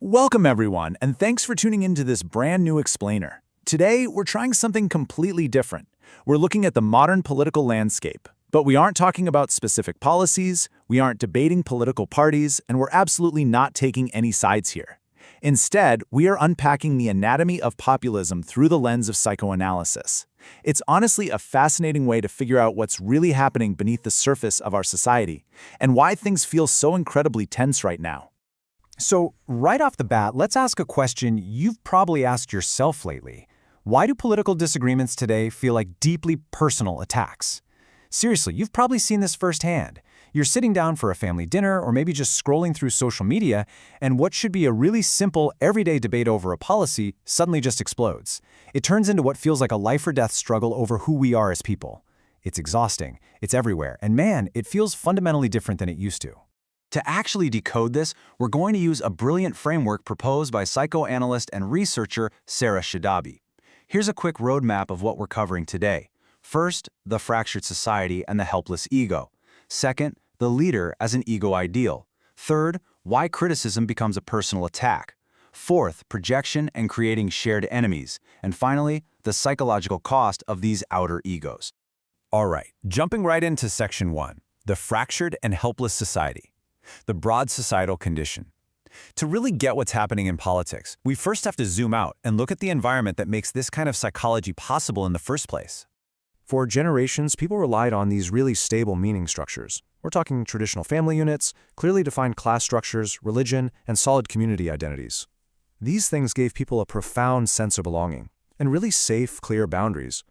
Welcome everyone, and thanks for tuning into this brand new explainer. Today, we're trying something completely different. We're looking at the modern political landscape, but we aren't talking about specific policies, we aren't debating political parties, and we're absolutely not taking any sides here. Instead, we are unpacking the anatomy of populism through the lens of psychoanalysis. It's honestly a fascinating way to figure out what's really happening beneath the surface of our society, and why things feel so incredibly tense right now. So, right off the bat, let's ask a question you've probably asked yourself lately. Why do political disagreements today feel like deeply personal attacks? Seriously, you've probably seen this firsthand. You're sitting down for a family dinner or maybe just scrolling through social media, and what should be a really simple, everyday debate over a policy suddenly just explodes. It turns into what feels like a life-or-death struggle over who we are as people. It's exhausting, it's everywhere, and man, it feels fundamentally different than it used to. To actually decode this, we're going to use a brilliant framework proposed by psychoanalyst and researcher Sarah Shadabi. Here's a quick roadmap of what we're covering today. First, the fractured society and the helpless ego. Second, the leader as an ego ideal. Third, why criticism becomes a personal attack. Fourth, projection and creating shared enemies. And finally, the psychological cost of these outer egos. All right, jumping right into Section 1, the fractured and helpless society. The broad societal condition. To really get what's happening in politics, we first have to zoom out and look at the environment that makes this kind of psychology possible in the first place. For generations, people relied on these really stable meaning structures. We're talking traditional family units, clearly defined class structures, religion, and solid community identities. These things gave people a profound sense of belonging, and really safe, clear boundaries.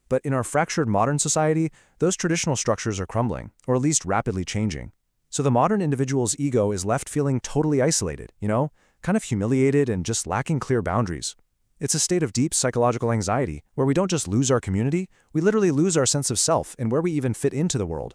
But in our fractured modern society, those traditional structures are crumbling, or at least rapidly changing. So the modern individual's ego is left feeling totally isolated, kind of humiliated and just lacking clear boundaries. It's a state of deep psychological anxiety where we don't just lose our community, we literally lose our sense of self and where we even fit into the world.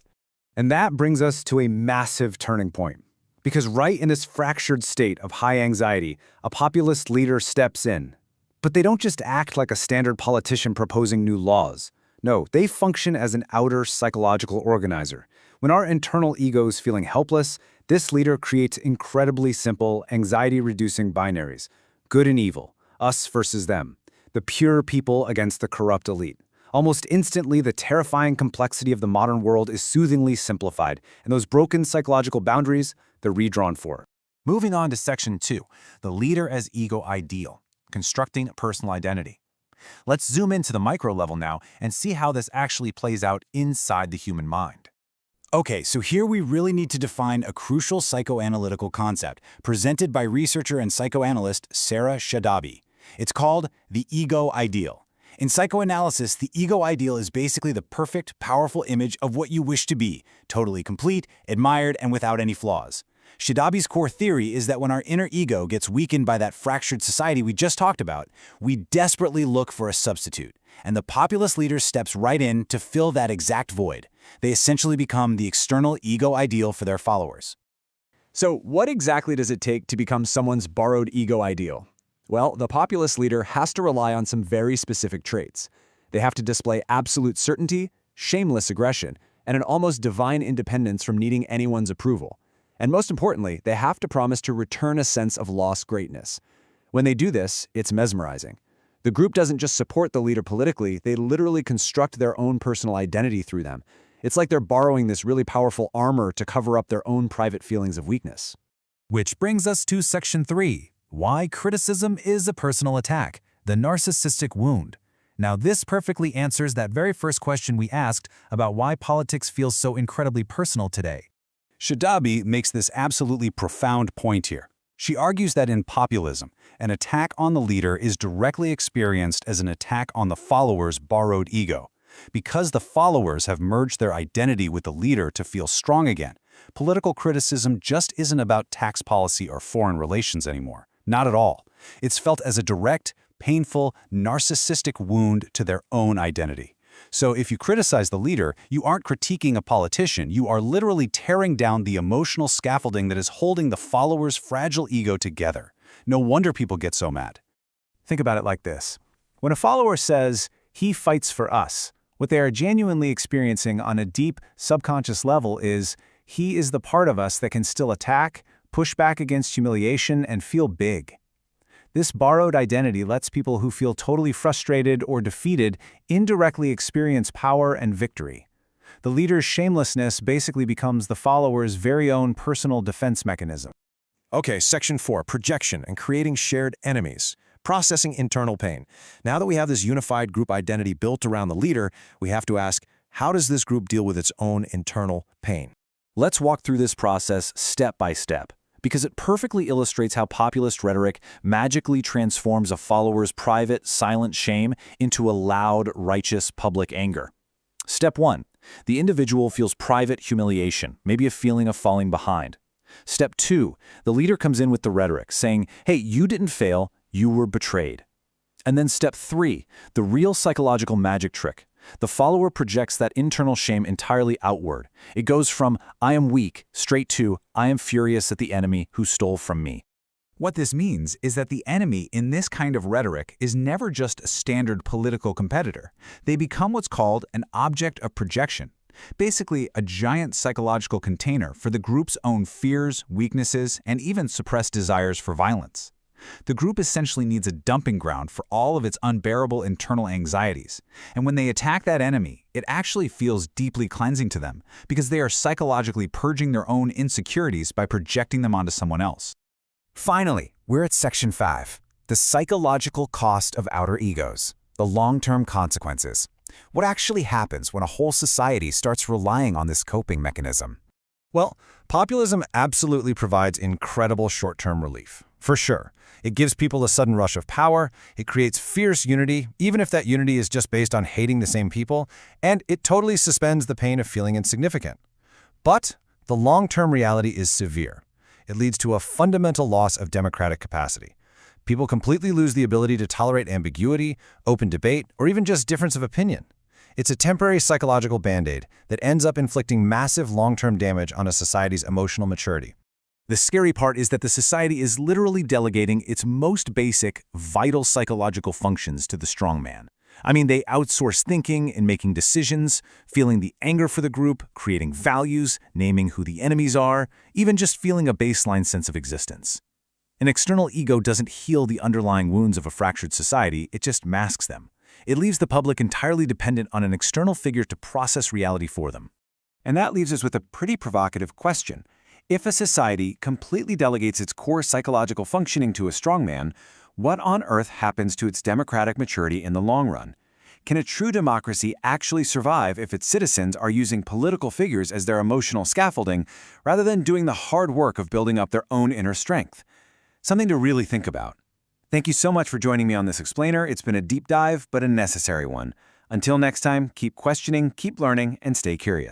And that brings us to a massive turning point. Because right in this fractured state of high anxiety, a populist leader steps in. But they don't just act like a standard politician proposing new laws. No, they function as an outer psychological organizer. When our internal ego is feeling helpless, this leader creates incredibly simple, anxiety-reducing binaries. Good and evil, us versus them. The pure people against the corrupt elite. Almost instantly, the terrifying complexity of the modern world is soothingly simplified, and those broken psychological boundaries, they're redrawn for. Moving on to Section 2, the leader as ego ideal, constructing personal identity. Let's zoom into the micro level now and see how this actually plays out inside the human mind. Okay, so here we really need to define a crucial psychoanalytical concept presented by researcher and psychoanalyst Sarah Shadabi. It's called the ego ideal. In psychoanalysis, the ego ideal is basically the perfect, powerful image of what you wish to be, totally complete, admired, and without any flaws. Shadabi's core theory is that when our inner ego gets weakened by that fractured society we just talked about, we desperately look for a substitute, and the populist leader steps right in to fill that exact void. They essentially become the external ego ideal for their followers. So what exactly does it take to become someone's borrowed ego ideal? Well, the populist leader has to rely on some very specific traits. They have to display absolute certainty, shameless aggression, and an almost divine independence from needing anyone's approval. And most importantly, they have to promise to return a sense of lost greatness. When they do this, it's mesmerizing. The group doesn't just support the leader politically, they literally construct their own personal identity through them. It's like they're borrowing this really powerful armor to cover up their own private feelings of weakness. Which brings us to Section 3, why criticism is a personal attack, the narcissistic wound. Now this perfectly answers that very first question we asked about why politics feels so incredibly personal today. Shadabi makes this absolutely profound point here. She argues that in populism, an attack on the leader is directly experienced as an attack on the follower's borrowed ego. Because the followers have merged their identity with the leader to feel strong again, political criticism just isn't about tax policy or foreign relations anymore. Not at all. It's felt as a direct, painful, narcissistic wound to their own identity. So if you criticize the leader, you aren't critiquing a politician, you are literally tearing down the emotional scaffolding that is holding the follower's fragile ego together. No wonder people get so mad. Think about it like this. When a follower says, "He fights for us," what they are genuinely experiencing on a deep, subconscious level is, "He is the part of us that can still attack, push back against humiliation, and feel big. This borrowed identity lets people who feel totally frustrated or defeated indirectly experience power and victory. The leader's shamelessness basically becomes the follower's very own personal defense mechanism. Okay, Section 4, projection and creating shared enemies. Processing internal pain. Now that we have this unified group identity built around the leader, we have to ask, how does this group deal with its own internal pain? Let's walk through this process step by step, because it perfectly illustrates how populist rhetoric magically transforms a follower's private, silent shame into a loud, righteous public anger. Step 1. The individual feels private humiliation, maybe a feeling of falling behind. Step 2. The leader comes in with the rhetoric, saying, hey, you didn't fail, you were betrayed. And then step 3. The real psychological magic trick. The follower projects that internal shame entirely outward. It goes from, I am weak, straight to, I am furious at the enemy who stole from me. What this means is that the enemy in this kind of rhetoric is never just a standard political competitor. They become what's called an object of projection, basically a giant psychological container for the group's own fears, weaknesses, and even suppressed desires for violence. The group essentially needs a dumping ground for all of its unbearable internal anxieties. And when they attack that enemy, it actually feels deeply cleansing to them because they are psychologically purging their own insecurities by projecting them onto someone else. Finally, we're at Section 5, the psychological cost of outer egos, the long-term consequences. What actually happens when a whole society starts relying on this coping mechanism? Well, populism absolutely provides incredible short-term relief. For sure. It gives people a sudden rush of power, it creates fierce unity, even if that unity is just based on hating the same people, and it totally suspends the pain of feeling insignificant. But the long-term reality is severe. It leads to a fundamental loss of democratic capacity. People completely lose the ability to tolerate ambiguity, open debate, or even just difference of opinion. It's a temporary psychological band-aid that ends up inflicting massive long-term damage on a society's emotional maturity. The scary part is that the society is literally delegating its most basic, vital psychological functions to the strongman. I mean, they outsource thinking and making decisions, feeling the anger for the group, creating values, naming who the enemies are, even just feeling a baseline sense of existence. An external ego doesn't heal the underlying wounds of a fractured society, it just masks them. It leaves the public entirely dependent on an external figure to process reality for them. And that leaves us with a pretty provocative question. If a society completely delegates its core psychological functioning to a strongman, what on earth happens to its democratic maturity in the long run? Can a true democracy actually survive if its citizens are using political figures as their emotional scaffolding rather than doing the hard work of building up their own inner strength? Something to really think about. Thank you so much for joining me on this explainer. It's been a deep dive, but a necessary one. Until next time, keep questioning, keep learning, and stay curious.